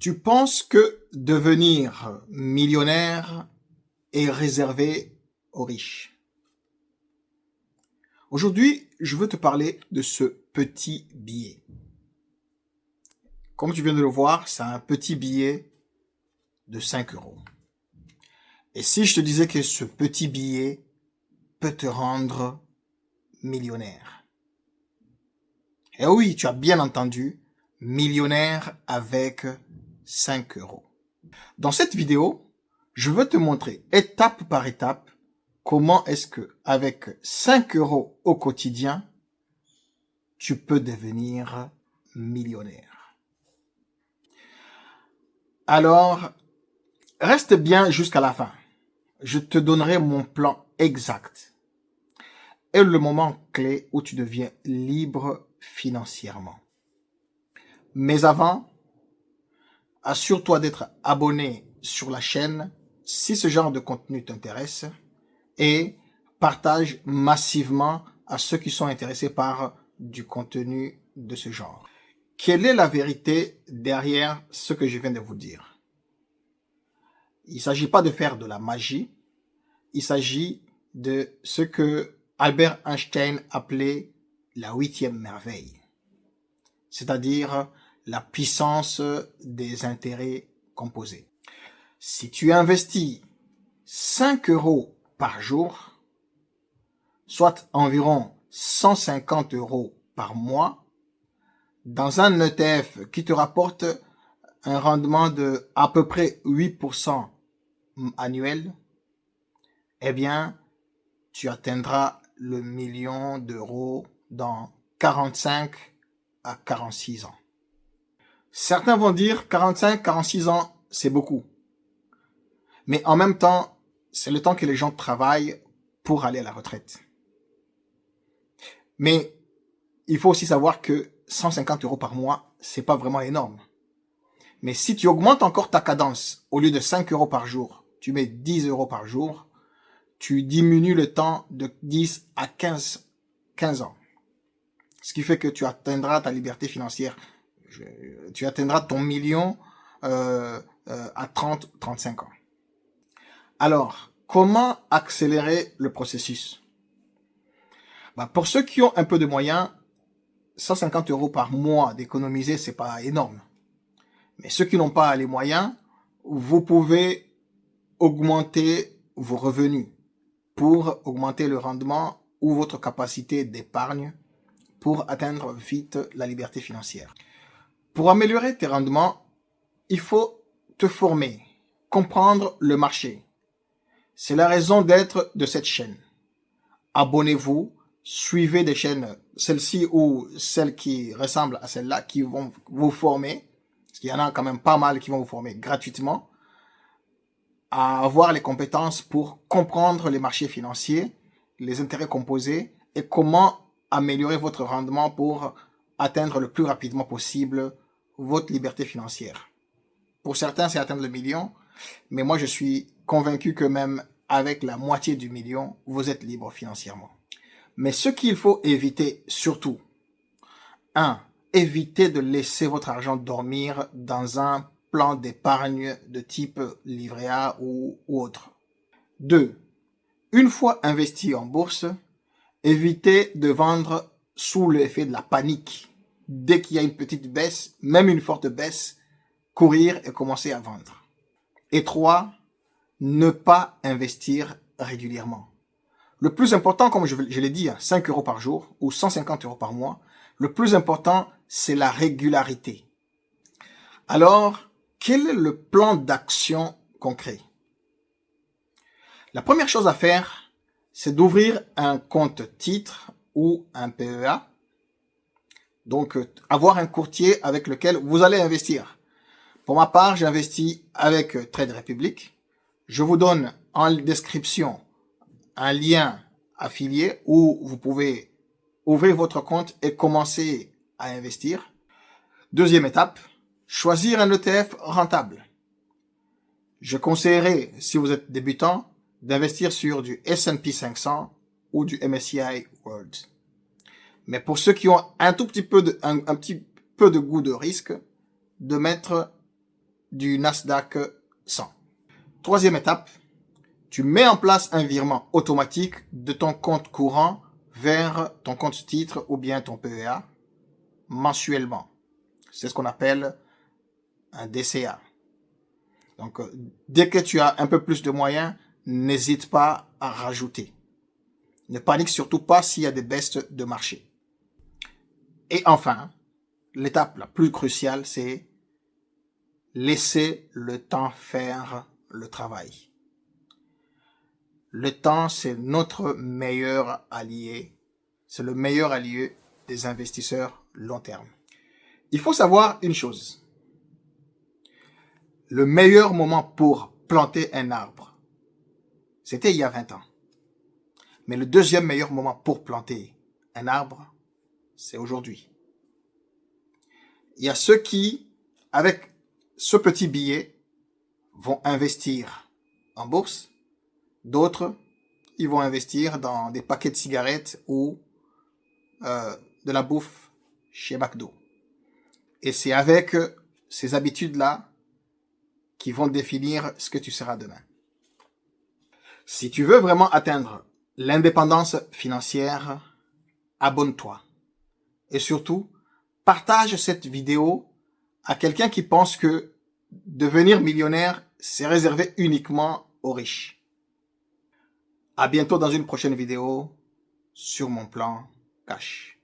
Tu penses que devenir millionnaire est réservé aux riches. Aujourd'hui, je veux te parler de ce petit billet. Comme tu viens de le voir, c'est un petit billet de 5 euros. Et si je te disais que ce petit billet peut te rendre millionnaire? Eh oui, tu as bien entendu, millionnaire avec 5 euros. Dans cette vidéo, je veux te montrer étape par étape comment est-ce que avec 5 euros au quotidien, tu peux devenir millionnaire. Alors, reste bien jusqu'à la fin. Je te donnerai mon plan exact et le moment clé où tu deviens libre financièrement. Mais avant, assure-toi d'être abonné sur la chaîne si ce genre de contenu t'intéresse et partage massivement à ceux qui sont intéressés par du contenu de ce genre. Quelle est la vérité derrière ce que je viens de vous dire? Il ne s'agit pas de faire de la magie, il s'agit de ce que Albert Einstein appelait la 8e merveille, c'est-à-dire la puissance des intérêts composés. Si tu investis 5 euros par jour, soit environ 150 euros par mois, dans un ETF qui te rapporte un rendement de à peu près 8% annuel, eh bien, tu atteindras le million d'euros dans 45 à 46 ans. Certains vont dire 45, 46 ans, c'est beaucoup. Mais en même temps, c'est le temps que les gens travaillent pour aller à la retraite. Mais il faut aussi savoir que 150 euros par mois, c'est pas vraiment énorme. Mais si tu augmentes encore ta cadence, au lieu de 5 euros par jour, tu mets 10 euros par jour, tu diminues le temps de 10 à 15 ans. Ce qui fait que tu atteindras ta liberté financière. Tu atteindras ton million à 30-35 ans. Alors, comment accélérer le processus? Pour ceux qui ont un peu de moyens, 150 euros par mois d'économiser, c'est pas énorme. Mais ceux qui n'ont pas les moyens, vous pouvez augmenter vos revenus pour augmenter le rendement ou votre capacité d'épargne pour atteindre vite la liberté financière. Pour améliorer tes rendements, il faut te former, comprendre le marché. C'est la raison d'être de cette chaîne. Abonnez-vous, suivez des chaînes, celles-ci ou celles qui ressemblent à celles-là, qui vont vous former, parce qu'il y en a quand même pas mal qui vont vous former gratuitement, à avoir les compétences pour comprendre les marchés financiers, les intérêts composés et comment améliorer votre rendement pour atteindre le plus rapidement possible votre liberté financière. Pour certains, c'est atteindre le million, mais moi, je suis convaincu que même avec la moitié du million, vous êtes libre financièrement. Mais ce qu'il faut éviter surtout, 1. Évitez de laisser votre argent dormir dans un plan d'épargne de type livret A ou autre. 2. Une fois investi en bourse, évitez de vendre sous l'effet de la panique. Dès qu'il y a une petite baisse, même une forte baisse, courir et commencer à vendre. Et 3. Ne pas investir régulièrement. Le plus important, comme je l'ai dit, 5 euros par jour ou 150 euros par mois, le plus important, c'est la régularité. Alors, quel est le plan d'action concret? La première chose à faire, c'est d'ouvrir un compte titre ou un PEA. Donc, avoir un courtier avec lequel vous allez investir. Pour ma part, j'investis avec Trade Republic. Je vous donne en description un lien affilié où vous pouvez ouvrir votre compte et commencer à investir. Deuxième étape, choisir un ETF rentable. Je conseillerais, si vous êtes débutant, d'investir sur du S&P 500 ou du MSCI World. Mais pour ceux qui ont un petit peu de goût de risque, de mettre du Nasdaq 100. Troisième étape, tu mets en place un virement automatique de ton compte courant vers ton compte titre ou bien ton PEA mensuellement. C'est ce qu'on appelle un DCA. Donc, dès que tu as un peu plus de moyens, n'hésite pas à rajouter. Ne panique surtout pas s'il y a des baisses de marché. Et enfin, l'étape la plus cruciale, c'est laisser le temps faire le travail. Le temps, c'est notre meilleur allié. C'est le meilleur allié des investisseurs long terme. Il faut savoir une chose. Le meilleur moment pour planter un arbre, c'était il y a 20 ans. Mais le deuxième meilleur moment pour planter un arbre, c'est aujourd'hui. Il y a ceux qui, avec ce petit billet, vont investir en bourse. D'autres, ils vont investir dans des paquets de cigarettes ou de la bouffe chez McDo. Et c'est avec ces habitudes-là qui vont définir ce que tu seras demain. Si tu veux vraiment atteindre l'indépendance financière, abonne-toi. Et surtout, partage cette vidéo à quelqu'un qui pense que devenir millionnaire, c'est réservé uniquement aux riches. À bientôt dans une prochaine vidéo sur mon plan cash.